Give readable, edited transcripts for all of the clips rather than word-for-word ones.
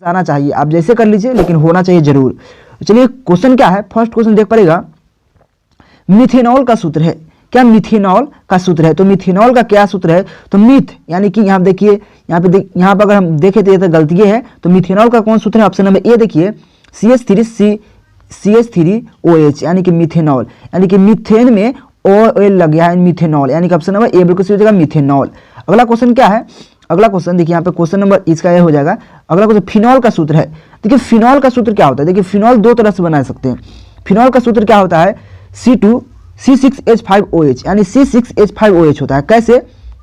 आना चाहिए, आप जैसे कर लीजिए लेकिन होना चाहिए जरूर। चलिए क्वेश्चन क्या है, फर्स्ट क्वेश्चन देख पड़ेगा, मिथेनॉल का सूत्र है। क्या मिथेनॉल का सूत्र है? तो मिथेनॉल का क्या सूत्र है? तो मिथ यानी कि यहाँ देखिए, यहाँ पर अगर हम देखें तो ये तो गलती है। तो मिथेनॉल का कौन सूत्र है? ऑप्शन नंबर ए देखिए, CH3OH यानी कि मिथेनॉल, यानी कि मीथेन में OL लग गया है, मिथेनॉल, यानी कि ऑप्शन नंबर ए बिल्कुल सही हो जाएगा, मिथेनॉल। अगला क्वेश्चन क्या है? अगला क्वेश्चन देखिए, यहाँ पे क्वेश्चन नंबर इसका ये हो जाएगा। अगला क्वेश्चन फिनॉल का सूत्र है। देखिए फिनॉल का सूत्र क्या होता है? देखिए फिनॉल दो तरह से बना सकते हैं। फिनॉल का सूत्र क्या होता है? C6H5OH यानी C6H5OH होता है। कैसे?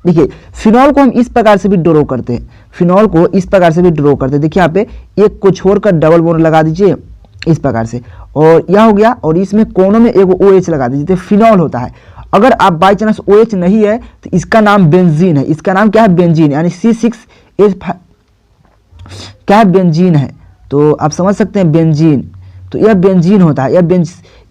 देखिए फिनॉल को हम इस प्रकार से भी ड्रॉ करते हैं, फिनॉल को इस प्रकार से भी ड्रॉ करते हैं। देखिए यहाँ पे एक को छोड़कर डबल बॉन्ड लगा दीजिए इस प्रकार से, और यह हो गया, और इसमें कोनों में एक OH लगा दीजिए, तो फिनॉल होता है। अगर आप बाई चांस OH नहीं है तो इसका नाम बेंजीन है। इसका नाम क्या है? बेंजीन, यानी C6H5 क्या है? बेंजीन है। तो आप समझ सकते हैं बेंजीन, तो यह बेंजीन होता है।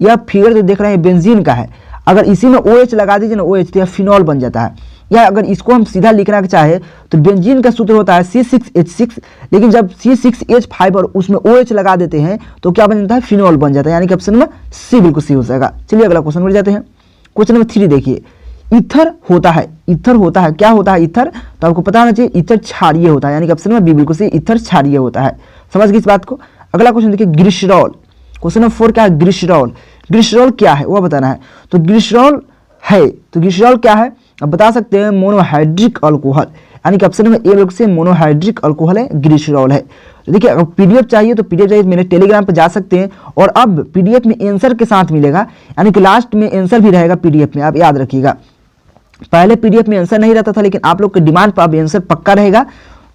यह फिगर जो देख रहे हैं बेंजीन का है। अगर इसी में OH लगा दीजिए ना, OH, तो यह फिनॉल बन जाता है। या अगर इसको हम सीधा लिखना चाहे तो बेंजीन का सूत्र होता है C6H6, लेकिन जब C6H5 और उसमें OH लगा देते हैं तो क्या बन जाता है? फिनॉल बन जाता है, यानी कि ऑप्शन नंबर सी बिल्कुल सही हो जाएगा। चलिए अगला क्वेश्चन बढ़ जाते हैं। क्वेश्चन नंबर 3 देखिए, ईथर होता है। ईथर होता है, क्या होता है ईथर? तो आपको पता होना चाहिए, ईथर क्षारीय होता है, यानी कि ऑप्शन नंबर बी बिल्कुल सही, ईथर क्षारीय होता है। समझ गए इस बात को? अगला क्वेश्चन देखिए, ग्लिसरॉल। क्वेश्चन नंबर 4 क्या है? ग्लिसरॉल। ग्लिसरॉल क्या है वो बताना है। तो ग्लिसरॉल है, तो ग्लिसरॉल क्या है? अब बता सकते हैं मोनोहाइड्रिक अल्कोहल, यानी कि ऑप्शन नंबर ए बिल्कुल से मोनोहाइड्रिक अल्कोहल है, ग्लिसरॉल है। तो देखिए अगर पीडीएफ चाहिए तो पीडीएफ चाहिए मेरे टेलीग्राम पर जा सकते हैं, और अब पीडीएफ में आंसर के साथ मिलेगा, यानी कि लास्ट में आंसर भी रहेगा पीडीएफ में, आप याद रखिएगा। पहले पीडीएफ में आंसर नहीं रहता था, लेकिन आप लोग के डिमांड पर अब आंसर पक्का रहेगा,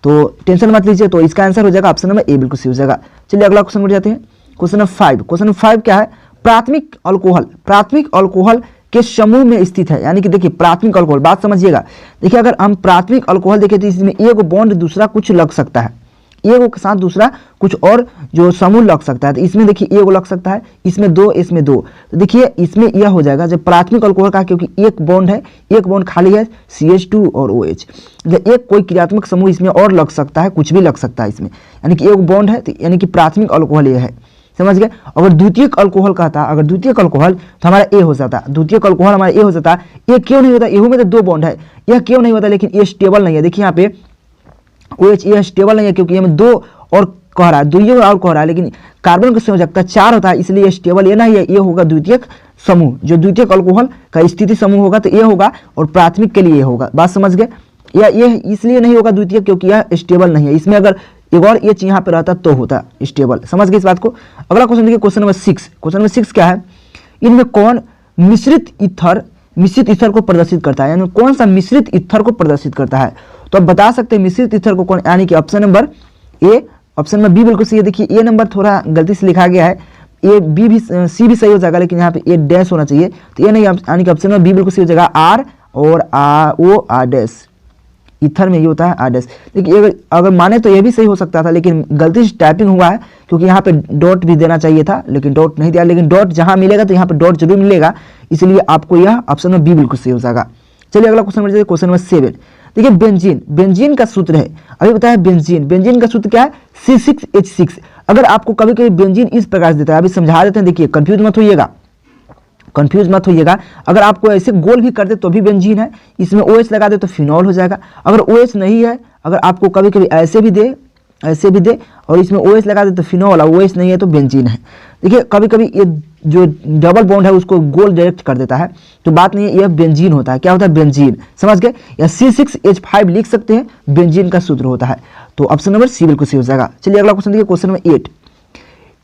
तो टेंशन मत लीजिए। तो इसका आंसर हो जाएगा ऑप्शन नंबर ए बिल्कुल सही हो जाएगा। चलिए अगला क्वेश्चन बढ़ जाते हैं। Question number 5। क्वेश्चन नंबर 5 क्या है? प्राथमिक अल्कोहल। प्राथमिक अल्कोहल के समूह में स्थित है, यानी कि देखिए प्राथमिक अल्कोहल, बात समझिएगा। देखिए अगर हम प्राथमिक अल्कोहल देखें तो इसमें एक बॉन्ड दूसरा कुछ लग सकता है, एक के साथ दूसरा कुछ और जो समूह लग सकता है। तो इसमें देखिए एक लग सकता है, इसमें दो, इसमें दो। तो देखिए इसमें यह हो जाएगा जब प्राथमिक अल्कोहल का, क्योंकि एक बॉन्ड है, एक बॉन्ड खाली है, CH2 और OH। एक कोई क्रियात्मक समूह इसमें और लग सकता है, कुछ भी लग सकता है इसमें, यानी कि एक बॉन्ड है, यानी कि प्राथमिक अल्कोहल यह है। समझ गए? अगर द्वितीयक अल्कोहल कहता, अगर द्वितीयक अल्कोहल तो हमारा ए हो जाता, द्वितीयक अल्कोहल हमारा ए हो जाता। ये क्यों नहीं होता? एहू में तो दो बॉन्ड है, यह क्यों नहीं होता? लेकिन ये स्टेबल नहीं है। देखिए यहाँ पे OH यह स्टेबल नहीं है, क्योंकि ये में दो और कह रहा है, दुइयों और कह रहा है, लेकिन कार्बन का संयोजकता 4 होता है, इसलिए ये स्टेबल ये नहीं है। ये होगा द्वितीयक समूह, जो द्वितीयक अल्कोहल का स्थिति समूह होगा तो ये होगा, और प्राथमिक के लिए ये होगा। बात समझ गए? या ये इसलिए नहीं होगा द्वितीयक क्योंकि यह स्टेबल नहीं है। इसमें अगर एक और एच यहाँ पे रहता तो होता स्टेबल। समझ गए इस बात को? अगला क्वेश्चन देखिए, क्वेश्चन नंबर 6। क्वेश्चन नंबर 6 क्या है? इनमें कौन मिश्रित ईथर को प्रदर्शित करता है, यानी कौन सा मिश्रित ईथर को प्रदर्शित करता है? तो आप बता सकते हैं मिश्रित ईथर को कौन, यानी कि option number A, option number B बिल्कुल सही है। देखिए ए नंबर थोड़ा गलती से लिखा गया है, ए बी भी सी भी सही हो जाएगा, लेकिन यहाँ पे ए डैश होना चाहिए, तो ये नहीं, यानी कि ऑप्शन नंबर बी बिल्कुल सही हो जाएगा। आर और आर डैश, ईथर में ये होता है आर डैश। देखिए अगर माने तो ये भी सही हो सकता था, लेकिन गलती से टाइपिंग हुआ है, क्योंकि यहाँ पे डॉट भी देना चाहिए था, लेकिन डॉट नहीं दिया। लेकिन डॉट जहाँ मिलेगा तो यहाँ पे डॉट जरूर मिलेगा, इसलिए आपको यह ऑप्शन में बी बिल्कुल सही हो जाएगा। चलिए अगला क्वेश्चन बढ़ जाइए, क्वेश्चन नंबर 7। देखिए बेंजीन, बेंजीन का सूत्र है, अभी बताया बेंजीन, बेंजीन का सूत्र क्या है? C6H6। अगर आपको कभी कभी बेंजीन इस प्रकार से देता है, अभी समझा देते हैं, देखिए कंफ्यूज मत होइएगा, कंफ्यूज मत होइएगा। अगर आपको ऐसे गोल भी कर दे तो भी बेंजीन है, इसमें OH लगा दे तो फिनॉल हो जाएगा। अगर OH नहीं है, अगर आपको कभी कभी ऐसे भी दे और इसमें OH लगा दे तो फिनॉल, और OH नहीं है तो बेंजीन है। देखिए कभी कभी ये जो डबल बॉन्ड है उसको गोल डायरेक्ट कर देता है, तो बात नहीं है, यह बेंजीन होता है। क्या होता है? बेंजीन। समझ गए? या C6H5 लिख सकते हैं, बेंजीन का सूत्र होता है। तो ऑप्शन नंबर सी बिल्कुल सही हो जाएगा। चलिए अगला क्वेश्चन देखिए, क्वेश्चन नंबर 8।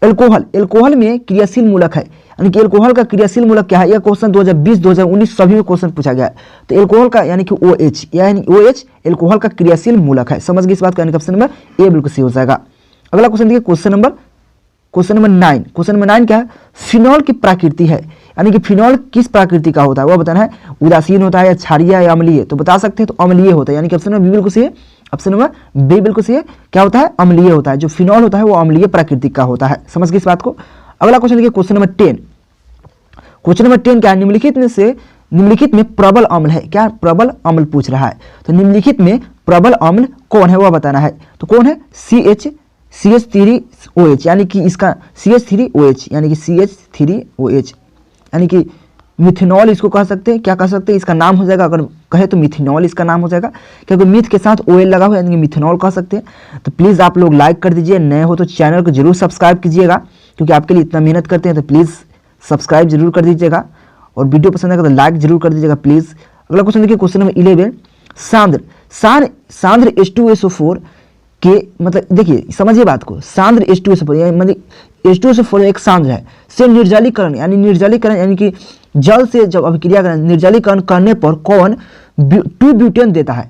एल्कोहल, एल्कोहल में क्रियाशील मूलक है, यानी कि एल्कोहल का क्रियाशील मूलक क्या है? यह क्वेश्चन 2020 2019 सभी में क्वेश्चन पूछा गया है। तो एल्कोहल का यानी कि OH, यानी OH एल्कोहल का क्रियाशील मूलक है। समझ गए इस बात का? यानी कि ऑप्शन नंबर ए बिल्कुल सही हो जाएगा। अगला क्वेश्चन देखिए, क्वेश्चन नंबर 9। क्वेश्चन नंबर 9 क्या है? फिनॉल की प्रकृति है, यानी कि फिनॉल किस प्रकृति का होता है वो बताना है। उदासीन होता है या क्षारीय या अम्लीय? तो बता सकते हैं तो अम्लीय होता है, यानी कि ऑप्शन नंबर बी बिल्कुल सही है। ऑप्शन नंबर बी बिल्कुल सही है। क्या होता है? अम्लीय होता है। जो फिनॉल होता है वो अम्लीय प्रकृति का होता है। समझ गए इस बात को? अगला क्वेश्चन देखिए, क्वेश्चन नंबर 10। क्वेश्चन नंबर 10 क्या है? निम्नलिखित में प्रबल अम्ल है। क्या? प्रबल अम्ल पूछ रहा है। तो निम्नलिखित में प्रबल अम्ल कौन है वो बताना है। तो कौन है? CH3OH, यानी कि इसका CH3OH यानी कि CH3OH यानी कि मिथेनॉल इसको कह सकते हैं। क्या कह सकते हैं, इसका नाम हो जाएगा, अगर कहे तो मिथेनॉल इसका नाम हो जाएगा, क्योंकि मिथ के साथ OL लगा हुआ है, यानी कि मिथेनॉल कह सकते हैं। तो प्लीज़ आप लोग लाइक कर दीजिए, नए हो तो चैनल को जरूर सब्सक्राइब कीजिएगा, क्योंकि आपके लिए इतना मेहनत करते हैं, तो प्लीज़ सब्सक्राइब जरूर कर दीजिएगा, और वीडियो पसंद आएगा तो लाइक जरूर कर दीजिएगा प्लीज़। अगला क्वेश्चन देखिए, क्वेश्चन नंबर 11, सांद्र H2SO4 के, मतलब देखिए समझिए बात को, सांद्र H2SO4 मतलब H2SO4 एक सांद्र है, से निर्जलीकरण यानी कि जल से जब अभिक्रिया करें, निर्जलीकरण करने पर कौन 2 ब्यूटेन देता है,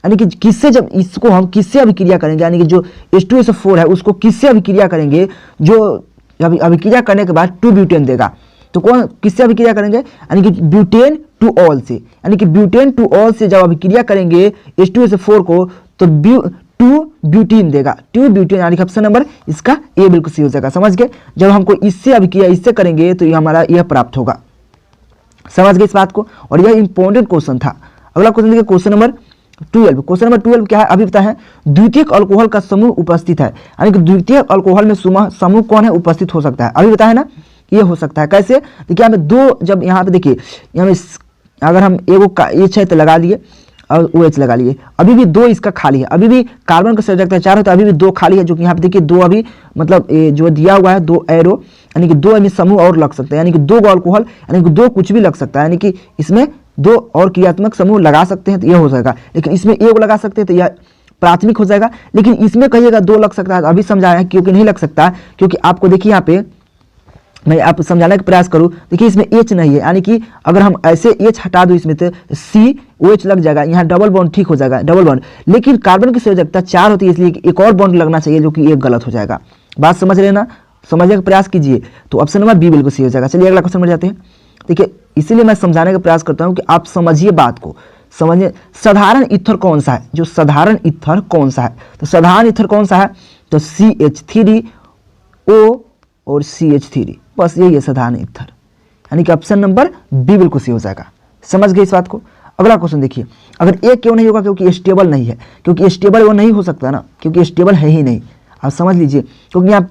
यानी कि किससे, जब इसको हम किससे अभिक्रिया करेंगे, यानी कि जो H2SO4 है उसको किससे अभिक्रिया करेंगे, जो अभिक्रिया करने के बाद 2 ब्यूटेन देगा, तो कौन किससे अभिक्रिया करेंगे, यानी कि ब्यूटेन टू ऑल से, यानी कि ब्यूटेन टू ऑल से जब अभिक्रिया करेंगे H2SO4 को, तो 2 ब्यूटीन देगा, 2 ब्यूटीन, यानी कि ऑप्शन नंबर इसका ए बिल्कुल सही हो जाएगा। समझ गए, जब हमको इससे अभिक्रिया इससे करेंगे तो ये हमारा यह प्राप्त होगा। समझ गए इस बात को, और यह इंपॉर्टेंट क्वेश्चन था। अगला क्वेश्चन देखिए, क्वेश्चन नंबर 12। क्वेश्चन नंबर 12 क्या है, अभी पता है, द्वितीयक अल्कोहल का समूह उपस्थित है, यानी कि द्वितीयक अल्कोहल में समूह कौन है उपस्थित हो सकता है, अभी बताया ना, ये हो सकता है। कैसे, देखिए यहाँ पे 2, जब यहाँ पे देखिए यहाँ पे अगर हम एगो H है तो लगा दिए और OH लगा लिए, अभी भी 2 इसका खाली है, अभी भी कार्बन का संयोजकता 4 है, तो अभी भी 2 खाली है, जो कि यहाँ पे देखिए 2 अभी मतलब जो दिया हुआ है 2 एरो, यानी कि 2 में समूह और लग सकते हैं, यानी कि 2 अल्कोहल, यानी कि 2 कुछ भी लग सकता है, यानी कि इसमें 2 और क्रियात्मक समूह लगा सकते हैं, तो यह हो जाएगा। लेकिन इसमें एक लगा सकते हैं तो यह प्राथमिक हो जाएगा, लेकिन इसमें कहिएगा 2 लग सकता है, अभी समझाया क्योंकि नहीं लग सकता, क्योंकि आपको देखिए यहाँ पे मैं आप समझाने का प्रयास करूं, देखिए इसमें H नहीं है, यानी कि अगर हम ऐसे H हटा दूं इसमें तो COH लग जाएगा, यहाँ डबल बॉन्ड ठीक हो जाएगा, डबल बॉन्ड, लेकिन कार्बन की संयोजकता 4 होती है, इसलिए एक और बॉन्ड लगना चाहिए, जो कि एक गलत हो जाएगा। बात समझ रहे ना, समझने का प्रयास कीजिए, तो ऑप्शन नंबर बी बिल्कुल सही हो जाएगा। चलिए अगला क्वेश्चन में जाते हैं। देखिए इसीलिए मैं समझाने का प्रयास करता हूँ कि आप समझिए बात को, समझिए साधारण ईथर कौन सा है, जो साधारण ईथर कौन सा है, तो साधारण ईथर कौन सा है, तो CH3O और CH3, बस यही है साधारण ईथर, यानी कि ऑप्शन नंबर बी बिल्कुल सही हो जाएगा। समझ गए इस बात को। अगला क्वेश्चन देखिए, अगर ए क्यों नहीं होगा, क्योंकि स्टेबल नहीं है, क्योंकि स्टेबल वो नहीं हो सकता ना, क्योंकि स्टेबल है ही नहीं, आप समझ लीजिए, क्योंकि यहाँ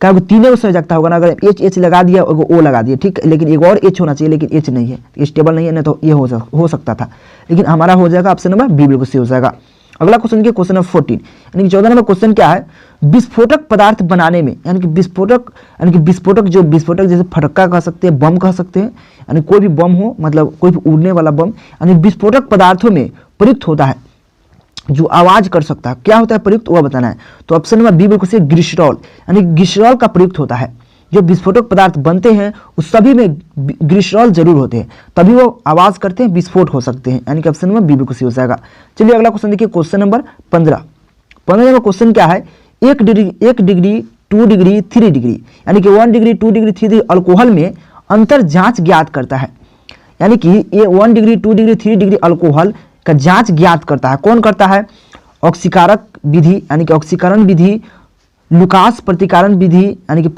क्या तीनों को संयोजकता होगा ना, अगर H लगा दिया और O लगा दिया, ठीक, लेकिन एक और H होना चाहिए, लेकिन H नहीं है, स्टेबल नहीं है ना, तो ये हो सकता था, लेकिन हमारा हो जाएगा ऑप्शन नंबर बी बिल्कुल सही हो जाएगा। अगला क्वेश्चन देखिए, क्वेश्चन नंबर 14, यानी कि 14 नंबर क्वेश्चन क्या है, विस्फोटक पदार्थ बनाने में, यानी कि विस्फोटक जो विस्फोटक जैसे फटक्का कह सकते हैं, बम कह सकते हैं, यानी कोई भी बम हो, मतलब कोई भी उड़ने वाला बम, यानी विस्फोटक पदार्थों में प्रयुक्त होता है, जो आवाज कर सकता है, क्या होता है प्रयुक्त, वह बताना है। तो ऑप्शन नंबर बी बिल्कुल सही, ग्लिसरॉल, यानी ग्लिसरॉल का प्रयुक्त होता है, जो विस्फोटक पदार्थ बनते हैं उस सभी में ग्लिसरॉल जरूर होते हैं, तभी वो आवाज करते हैं, विस्फोट हो सकते हैं, यानी कि ऑप्शन नंबर बी बिल्कुल सही हो जाएगा। चलिए अगला क्वेश्चन देखिए, क्वेश्चन नंबर 15 नंबर क्वेश्चन क्या है, 1 डिग्री 2 डिग्री 3 डिग्री, यानी कि 1 डिग्री 2 डिग्री 3 डिग्री अल्कोहल में अंतर जांच ज्ञात करता है, यानी कि ये 1 डिग्री 2 डिग्री 3 डिग्री अल्कोहल का जांच ज्ञात करता है, कौन करता है, ऑक्सीकारक विधि, यानी कि ऑक्सीकरण विधि, लुकास प्रतिकारक विधि, यानी कि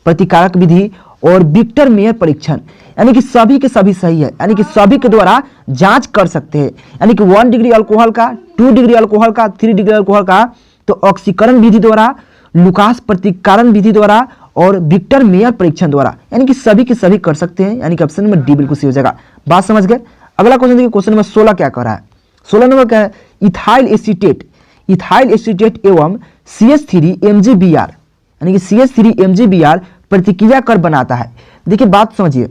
प्रतिकारक विधि, और विक्टर मेयर परीक्षण, यानी कि सभी के सभी सही है, यानी कि सभी के द्वारा जांच कर सकते हैं, यानी कि 1 डिग्री अल्कोहल का, 2 डिग्री अल्कोहल का, 3 डिग्री अल्कोहल का, तो ऑक्सीकरण विधि द्वारा, लुकास प्रतिकारक विधि द्वारा, और विक्टर मेयर परीक्षण द्वारा, यानी कि सभी के सभी कर सकते हैं, यानी कि ऑप्शन नंबर डी बिल्कुल सही हो जाएगा। बात समझ गए। अगला क्वेश्चन देखिए, क्वेश्चन नंबर 16 क्या कर रहा है, 16 नंबर क्या है, इथाइल एसीटेट एवं CH3MgBr, यानी कि CH3MgBr प्रतिक्रिया कर बनाता है। देखिए बात समझिए,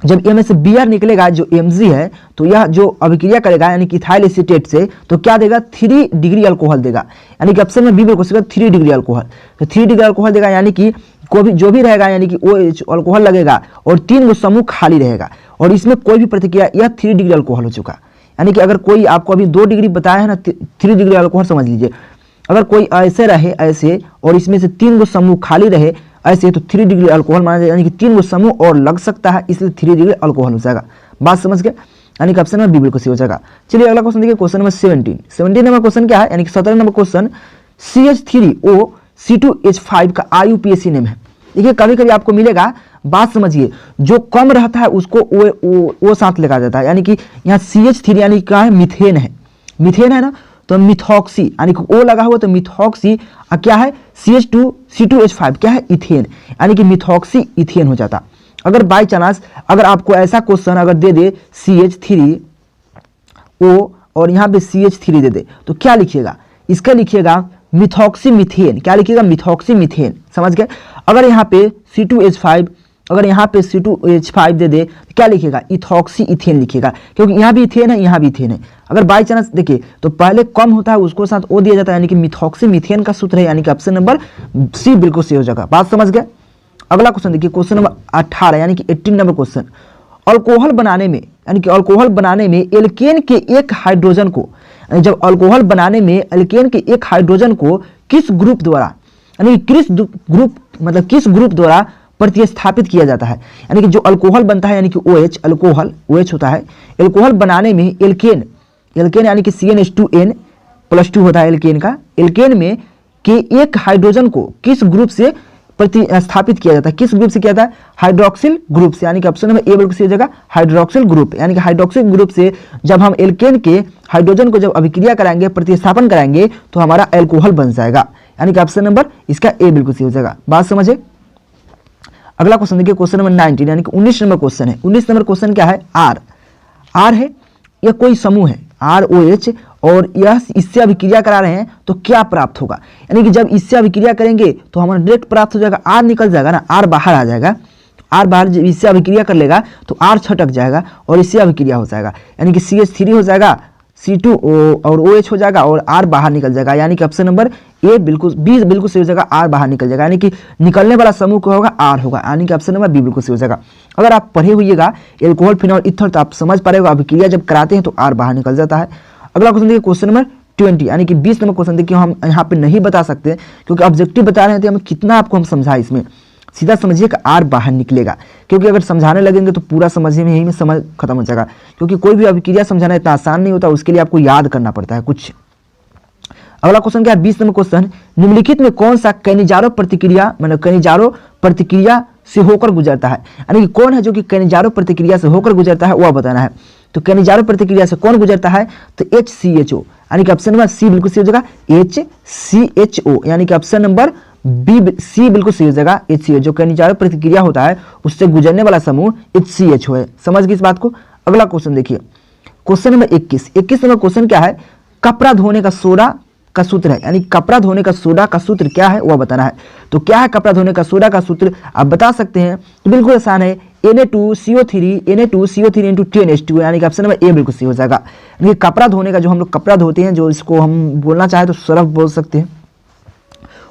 जब M से Br निकलेगा, जो Mg है, तो यह जो अभिक्रिया करेगा, यानी कि इथाइल एसीटेट से, तो क्या देगा, 3 डिग्री अल्कोहल देगा, यानी कि ऑप्शन में बी बिल्कुल सही, 3 डिग्री अल्कोहल, तो 3 डिग्री अल्कोहल देगा, यानी कि कोई भी जो भी रहेगा, यानी कि OH अल्कोहल लगेगा, और 3 गो समूह खाली रहेगा, और इसमें कोई भी प्रतिक्रिया, यह 3 डिग्री अल्कोहल हो चुका, यानी कि अगर कोई आपको अभी 2 डिग्री बताया है ना, 3 डिग्री अल्कोहल समझ लीजिए, अगर कोई ऐसे रहे ऐसे, और इसमें से 3 गो समूह खाली रहे ऐसे, तो 3 डिग्री अल्कोहल माना जाए, यानी कि 3 गो समूह और लग सकता है, इसलिए 3 डिग्री अल्कोहल हो जाएगा। बात समझ गए, यानी कि ऑप्शन में बी बिल्कुल सही हो जाएगा। चलिए अगला क्वेश्चन देखिए, क्वेश्चन नंबर 17 नंबर क्वेश्चन क्या है, यानी कि 17 नंबर क्वेश्चन, CH3O C2H5 का IUPAC नेम है। देखिए कभी कभी आपको मिलेगा, बात समझिए, जो कम रहता है उसको ओ साथ लगा जाता है, यानी कि यहाँ CH3 यानी क्या है, मीथेन है, मीथेन है ना, तो मिथॉक्सी यानी कि O लगा हुआ तो मिथॉक्सी क्या है C2H5 क्या है इथेन, यानी कि मिथॉक्सी इथेन हो जाता। अगर बाई चांस अगर आपको ऐसा क्वेश्चन अगर दे दे CH3O और यहाँ पे CH3 दे दे तो क्या लिखिएगा, इसका लिखिएगा मिथॉक्सी मीथेन, क्या लिखिएगा मिथॉक्सी मीथेन, समझ गए। अगर यहाँ पे C2H5 अगर यहाँ पे C2H5 दे दे तो क्या लिखेगा इथॉक्सी इथेन लिखेगा, क्योंकि यहाँ भी इथेन है यहाँ भी इथेन है। अगर बाई चांस देखिए तो पहले कम होता है उसको साथ O दिया जाता है, यानी कि मिथॉक्सी मीथेन का सूत्र है, यानी कि ऑप्शन नंबर C बिल्कुल सही हो जाएगा। बात समझ गए। अगला क्वेश्चन देखिए क्वेश्चन नंबर 18 यानी कि 18 नंबर क्वेश्चन, अल्कोहल बनाने में यानी कि अल्कोहल बनाने में एल्केन के एक हाइड्रोजन को, जब अल्कोहल बनाने में एल्केन के एक हाइड्रोजन को किस ग्रुप द्वारा यानी किस ग्रुप मतलब किस ग्रुप द्वारा प्रतिस्थापित किया जाता है, यानी कि जो अल्कोहल बनता है यानी कि OH अल्कोहल OH होता है, अल्कोहल बनाने में एल्केन यानी कि CnH2n+2 होता है एल्केन का, एल्केन में के एक हाइड्रोजन को किस ग्रुप से प्रतिस्थापित किया जाता है, किस ग्रुप से किया जाता है हाइड्रोक्सिल ग्रुप से, यानी कि ऑप्शन नंबर ए बिल्कुल सही हो जाएगा हाइड्रोक्सिल ग्रुप, यानी कि हाइड्रोक्सिल ग्रुप से जब हम एल्केन के हाइड्रोजन को जब अभिक्रिया कराएंगे प्रतिस्थापन कराएंगे तो हमारा अल्कोहल बन जाएगा, यानी कि ऑप्शन नंबर इसका ए बिल्कुल सही हो जाएगा। बात समझे। अगला क्वेश्चन देखिए क्वेश्चन नंबर 19 यानी कि 19 नंबर क्वेश्चन है। 19 नंबर क्वेश्चन क्या है आर है, यह कोई समूह है ROH और यह इससे अभिक्रिया करा रहे हैं तो क्या प्राप्त होगा, यानी कि जब इससे अभिक्रिया करेंगे तो हमारा डायरेक्ट प्राप्त हो जाएगा R निकल जाएगा ना, R बाहर आ जाएगा, R बाहर जब इससे अभिक्रिया कर लेगा तो R छटक जाएगा और इससे अभिक्रिया हो जाएगा, यानी कि CH3 हो जाएगा C2 और OH हो जाएगा और R बाहर निकल जाएगा, यानी कि ऑप्शन नंबर ए बिल्कुल बी बिल्कुल सही हो जाएगा, R बाहर निकल जाएगा, यानी कि निकलने वाला समूह क्या होगा R होगा, यानी कि ऑप्शन नंबर बी बिल्कुल सही हो जाएगा। अगर आप पढ़े होइएगा एल्कोहल फिनॉल ईथर तो आप समझ पा रहे हो अभिक्रिया जब कराते हैं तो R बाहर निकल जाता है। अगला क्वेश्चन देखिए क्वेश्चन नंबर 20 यानी कि 20 नंबर क्वेश्चन देखिए, हम यहाँ पे नहीं बता सकते क्योंकि ऑब्जेक्टिव बता रहे थे, हमें कितना आपको हम समझाए इसमें, सीधा समझिए कि R बाहर निकलेगा, क्योंकि अगर समझाने लगेंगे तो पूरा समझने में यही में समझ खत्म हो जाएगा, क्योंकि कोई भी अभिक्रिया समझाना इतना आसान नहीं होता, उसके लिए आपको याद करना पड़ता है कुछ। अगला क्वेश्चन क्या है 20 नंबर क्वेश्चन, निम्नलिखित में कौन सा कैनिजारो प्रतिक्रिया मतलब कैनिजारो प्रतिक्रिया से होकर गुजरता है, यानी कि कौन है जो कि कैनिजारो प्रतिक्रिया से होकर गुजरता है वह बताना है। तो कैनिजारो प्रतिक्रिया से कौन गुजरता है तो HCHO, यानी कि ऑप्शन नंबर सी बिल्कुल सही हो जाएगा HCHO, यानी कि ऑप्शन नंबर बी सी बिल्कुल सही हो जाएगा HCHO, जो कैनिजारो प्रतिक्रिया होता है उससे गुजरने वाला समूह HCHO है। समझ गए इस बात को। अगला क्वेश्चन देखिए क्वेश्चन नंबर 21 नंबर क्वेश्चन क्या है, कपड़ा धोने का सोडा का सूत्र है, यानी कपड़ा धोने का सोडा का सूत्र क्या है वह बताना है। तो क्या है कपड़ा धोने का सोडा का सूत्र आप बता सकते हैं, तो बिल्कुल आसान है Na2CO3 इंटू 10H2, यानी कि ऑप्शन नंबर ए बिल्कुल सही हो जाएगा। यानी कपड़ा धोने का जो हम लोग कपड़ा धोते हैं, जो इसको हम बोलना चाहे तो सरफ बोल सकते हैं,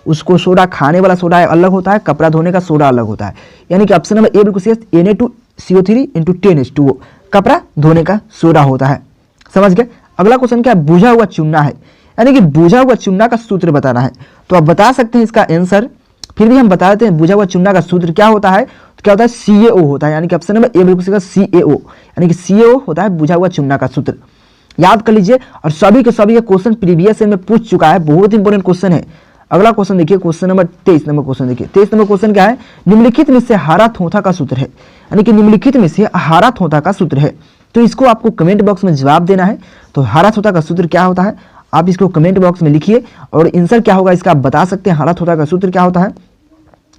उसको सोडा खाने वाला सोडा अलग होता है, कपड़ा धोने का सोडा अलग होता है, यानी कि ऑप्शन नंबर ए बिल्कुल सही है Na2CO3 इंटू 10H2 कपड़ा धोने का सोडा होता है। समझ गए। अगला क्वेश्चन क्या है, बुझा हुआ चूना है, यानी कि बुझा हुआ चूना का सूत्र बताना है। तो आप बता सकते हैं इसका आंसर, फिर भी हम बता देते हैं बुझा हुआ चूना का सूत्र क्या होता है, तो क्या होता है CaO होता है, यानी कि ऑप्शन नंबर ए बिल्कुल सही है CaO, यानी कि CaO होता है बुझा हुआ चूना का सूत्र। याद कर लीजिए, और सभी के सभी ये क्वेश्चन प्रीवियस में पूछ चुका है, बहुत इंपॉर्टेंट क्वेश्चन है। अगला क्वेश्चन देखिए क्वेश्चन नंबर 23 नंबर क्वेश्चन देखिए 23 नंबर क्वेश्चन क्या है, निम्नलिखित में से हारा थोथा का सूत्र है, यानी कि निम्नलिखित में से हारा थोथा का सूत्र है। तो इसको आपको कमेंट बॉक्स में जवाब देना है। तो हारा थोथा का सूत्र क्या होता है आप इसको कमेंट बॉक्स में लिखिए, और आंसर क्या होगा इसका आप बता सकते हैं हारा थोथा का सूत्र क्या होता है।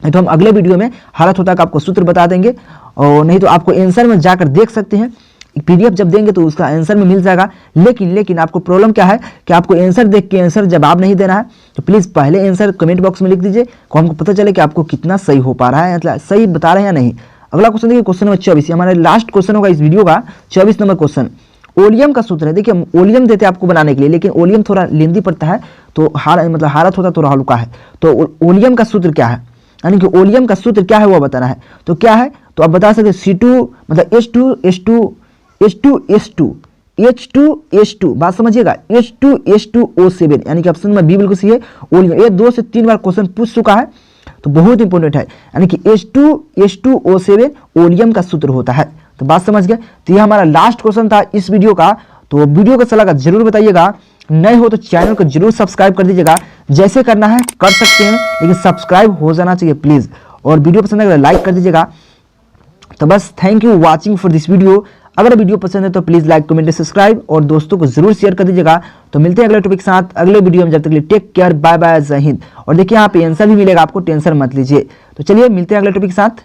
तो हम अगले वीडियो में हारा थोथा का आपको सूत्र बता देंगे, और नहीं तो आपको आंसर में जाकर देख सकते हैं, PDF जब देंगे तो उसका आंसर में मिल जाएगा। लेकिन आपको प्रॉब्लम क्या है कि आपको आंसर देख के आंसर जवाब नहीं देना है, तो प्लीज़ पहले आंसर कमेंट बॉक्स में लिख दीजिए, को हमको पता चले कि आपको कितना सही हो पा रहा है, मतलब सही बता रहे हैं या नहीं। अगला क्वेश्चन देखिए क्वेश्चन नंबर 24, हमारा लास्ट क्वेश्चन होगा इस वीडियो का। 24 नंबर क्वेश्चन, ओलियम का सूत्र है। देखिए ओलियम देते हैं आपको बनाने के लिए, लेकिन ओलियम थोड़ा लेंदी पड़ता है, तो हारा थोड़ा थोड़ा हल्का है। तो ओलियम का सूत्र क्या है, यानी कि ओलियम का सूत्र क्या है वो बताना है। तो क्या है तो आप बता सकते C2 मतलब H2 बात समझिएगा H2O7, यानी कि ऑप्शन नंबर बी बिल्कुल सही है ओलियम। ये 2 से 3 बार क्वेश्चन पूछ चुका है, तो बहुत इंपॉर्टेंट है, यानी कि H2O7 ओलियम का सूत्र होता है। तो बात समझ गए। तो ये हमारा लास्ट क्वेश्चन था इस वीडियो का। तो वीडियो का सलाह जरूर बताइएगा, नए हो तो चैनल को जरूर सब्सक्राइब कर दीजिएगा, जैसे करना है कर सकते हैं, लेकिन सब्सक्राइब हो जाना चाहिए प्लीज़, और वीडियो पसंद आए लाइक कर दीजिएगा। तो बस thank you watching for this video. अगर वीडियो पसंद है तो प्लीज लाइक कमेंट सब्सक्राइब और दोस्तों को जरूर शेयर कर दीजिएगा। तो मिलते हैं अगले टॉपिक के साथ अगले वीडियो में, जब तक के लिए टेक केयर, बाय बाय, जय हिंद। और देखिए यहाँ पे आंसर भी मिलेगा आपको, टेंशन मत लीजिए। तो चलिए मिलते हैं अगले टॉपिक के साथ।